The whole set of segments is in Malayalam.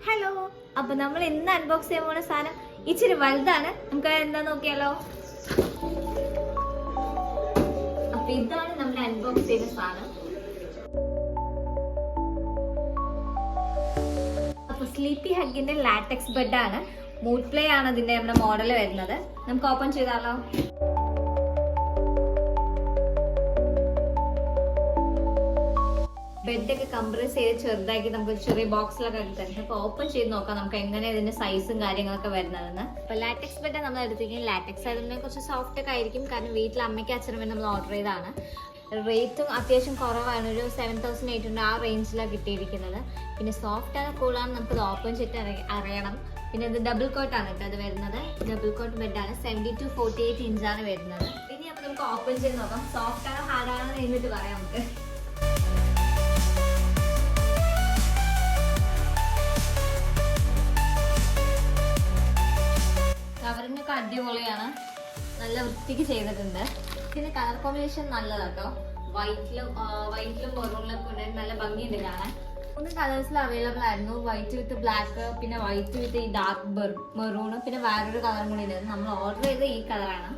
ഹലോ, അപ്പൊ നമ്മൾ ഇന്ന് അൺബോക്സ് ചെയ്യാൻ പോണ സാധനം ഇച്ചിരി വലുതാണ്. നമുക്ക് എന്താ നോക്കിയാലോ. അപ്പൊ ഇതാണ് നമ്മൾ അൺബോക്സ് ചെയ്യുന്ന സാധനം. അപ്പൊ സ്ലീപ്പി ഹഗ്ഗിന്റെ ലാറ്റക്സ് ബെഡാണ്. മൂഡ് പ്ലേ ആണ് അതിന്റെ നമ്മുടെ മോഡൽ വരുന്നത്. നമുക്ക് ഓപ്പൺ ചെയ്താലോ. ബെഡൊക്കെ കംപ്രസ് ചെയ്ത് ചെറുതാക്കി നമുക്ക് ചെറിയ ബോക്സിലൊക്കെ തരുന്നത്. അപ്പൊ ഓപ്പൺ ചെയ്ത് നോക്കാം നമുക്ക് എങ്ങനെ ഇതിന്റെ സൈസും കാര്യങ്ങളൊക്കെ വരുന്നതെന്ന്. അപ്പൊ ലാറ്റക്സ് ബെഡ് നമ്മൾ എടുത്തിരിക്കുന്നത് ലാറ്റക്സ് ആയതിനെ കുറച്ച് സോഫ്റ്റ് ഒക്കെ ആയിരിക്കും. കാരണം വീട്ടിൽ അമ്മയ്ക്ക് അച്ഛനും വേണ്ടി നമ്മൾ ഓർഡർ ചെയ്തതാണ്. റേറ്റും അത്യാവശ്യം കുറവാണ്, ഒരു 7,800 ആ റേഞ്ചിലാണ് കിട്ടിയിരിക്കുന്നത്. പിന്നെ സോഫ്റ്റ് ആണ്, കൂളാണ്. നമുക്കത് ഓപ്പൺ ചെയ്തിട്ട് അറിയണം. പിന്നെ ഇത് ഡബിൾ കോട്ടാണ് കേട്ടോ അത് വരുന്നത്. Double coat ബെഡാണ്. 70-48 ഇഞ്ചാണ് വരുന്നത്. ഇനി അപ്പൊ നമുക്ക് ഓപ്പൺ ചെയ്ത് നോക്കാം. സോഫ്റ്റ് ആണോ ഹാർഡ് ആണോ എന്നിട്ട് പറയാം നമുക്ക്. കവറിനൊക്കെ അടിപൊളിയാണ്, നല്ല വൃത്തിക്ക് ചെയ്തിട്ടുണ്ട്. പിന്നെ കളർ കോമ്പിനേഷൻ നല്ലതാട്ടോ. വൈറ്റിലും മെറൂണിലൊക്കെ ഉണ്ട്, നല്ല ഭംഗിയുണ്ട് കാണാൻ. 3 കളേഴ്സിൽ അവൈലബിൾ ആയിരുന്നു. വൈറ്റ് വിത്ത് ബ്ലാക്ക്, പിന്നെ വൈറ്റ് വിത്ത് ഈ ഡാർക്ക് മെറൂണ്, പിന്നെ വേറൊരു കളറും കൂടി ഉണ്ട്. നമ്മൾ ഓർഡർ ചെയ്ത ഈ കളറാണ്.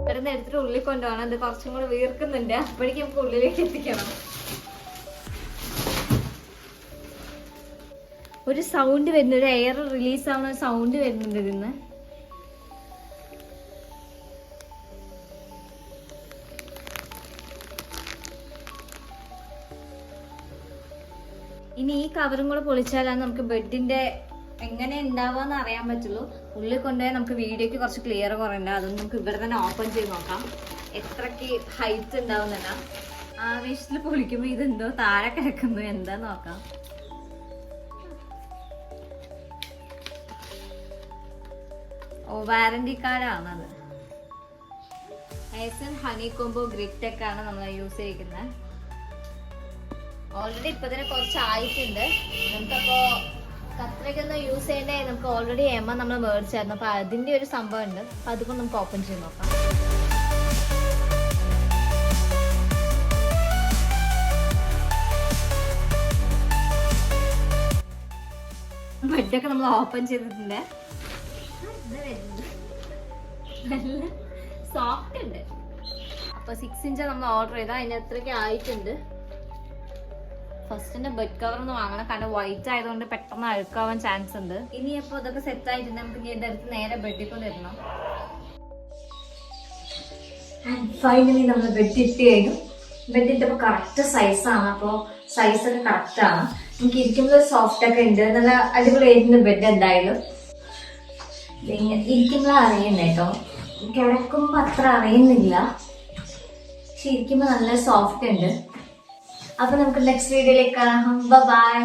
ഇവിടുന്ന് എടുത്തിട്ട് ഉള്ളിൽ കൊണ്ടുപോകണം. ഇത് കുറച്ചും കൂടെ വീർക്കുന്നുണ്ട്, അപ്പോഴേക്കും നമുക്ക് ഉള്ളിലേക്ക് എത്തിക്കണം. ഒരു സൗണ്ട് വരുന്നു, ഒരു എയർ റിലീസ് ആവുന്ന ഒരു സൗണ്ട് വരുന്നുണ്ട് ഇതിന്ന്. ഇനി ഈ കവറും കൂടെ പൊളിച്ചാലാണ് നമുക്ക് ബെഡിന്റെ എങ്ങനെ ഉണ്ടാവാന്ന് അറിയാൻ പറ്റുള്ളൂ. ഉള്ളിൽ കൊണ്ടുപോയി നമുക്ക് വീഡിയോക്ക് കുറച്ച് ക്ലിയർ കുറയുണ്ട്. അതൊന്നും നമുക്ക് ഇവിടെ തന്നെ ഓപ്പൺ ചെയ്ത് നോക്കാം എത്രക്ക് ഹൈറ്റ് ഉണ്ടാവുന്നില്ല. ആവേശത്തിൽ പൊളിക്കുമ്പോ ഇതെന്തോ താഴെ കിടക്കുന്നു, എന്താ നോക്കാം. വാറന്റി കാർഡാണത്. ഐസൻ ഹണി കോംബോ ഗ്രിറ്റ് ആണ് നമ്മൾ യൂസ് ചെയ്യിക്കുന്നത്. ഓൾറെഡി ഇപ്പൊ തന്നെ കുറച്ചായിട്ടുണ്ട്. നമുക്കപ്പോ കത്രയ്ക്കൊന്നും യൂസ് ചെയ്യണ്ടേ. നമുക്ക് ഓൾറെഡി എമ്മ നമ്മൾ മേടിച്ചായിരുന്നു. അപ്പൊ അതിന്റെ ഒരു സംഭവം ഉണ്ട്. അപ്പൊ അതുകൊണ്ട് നമുക്ക് ഓപ്പൺ ചെയ്ത് നോക്കാം. ബെഡൊക്കെ നമ്മൾ ഓപ്പൺ ചെയ്തിട്ടുണ്ട്. നല്ല സോഫ്റ്റ് ഉണ്ട്. അപ്പൊ 6 ഇഞ്ച് നമ്മൾ ഓർഡർ ചെയ്താൽ അതിന് എത്രയ്ക്ക് ആയിട്ടുണ്ട്. ഫസ്റ്റിന്റെ ബെഡ് കവർ ഒന്ന് വാങ്ങണം, കാരണം വൈറ്റ് ആയതുകൊണ്ട് പെട്ടെന്ന് അഴുക്കാവാൻ ചാൻസ് ഉണ്ട്. ഇനി അപ്പൊ ഇതൊക്കെ സെറ്റ് ആയിട്ടുണ്ട്. നമുക്ക് ഇനി ഇതെടുത്ത് നേരെ ബെഡിൽ കൊണ്ട് ഇടണം. ഫൈനലി നമ്മൾ ബെഡ് ഇട്ട് കഴിഞ്ഞു. ബെഡ് ഇട്ടപ്പോ കറക്റ്റ് സൈസാണ്. അപ്പോൾ സൈസൊക്കെ കറക്റ്റ് ആണ്. നമുക്ക് ഇരിക്കുമ്പോൾ സോഫ്റ്റ് ഒക്കെ ഉണ്ട്. നല്ല അടിപൊളിയായിട്ടുണ്ട് ബെഡ് എന്തായാലും. ഇരിക്കുമ്പോൾ അറിയുന്നേ കേട്ടോ, കിടക്കുമ്പോ അത്ര അറിയുന്നില്ല. പക്ഷെ ഇരിക്കുമ്പോ നല്ല സോഫ്റ്റ് ഉണ്ട്. അപ്പൊ നമുക്ക് നെക്സ്റ്റ് വീഡിയോയിലേക്ക് കാണാം. ബൈ.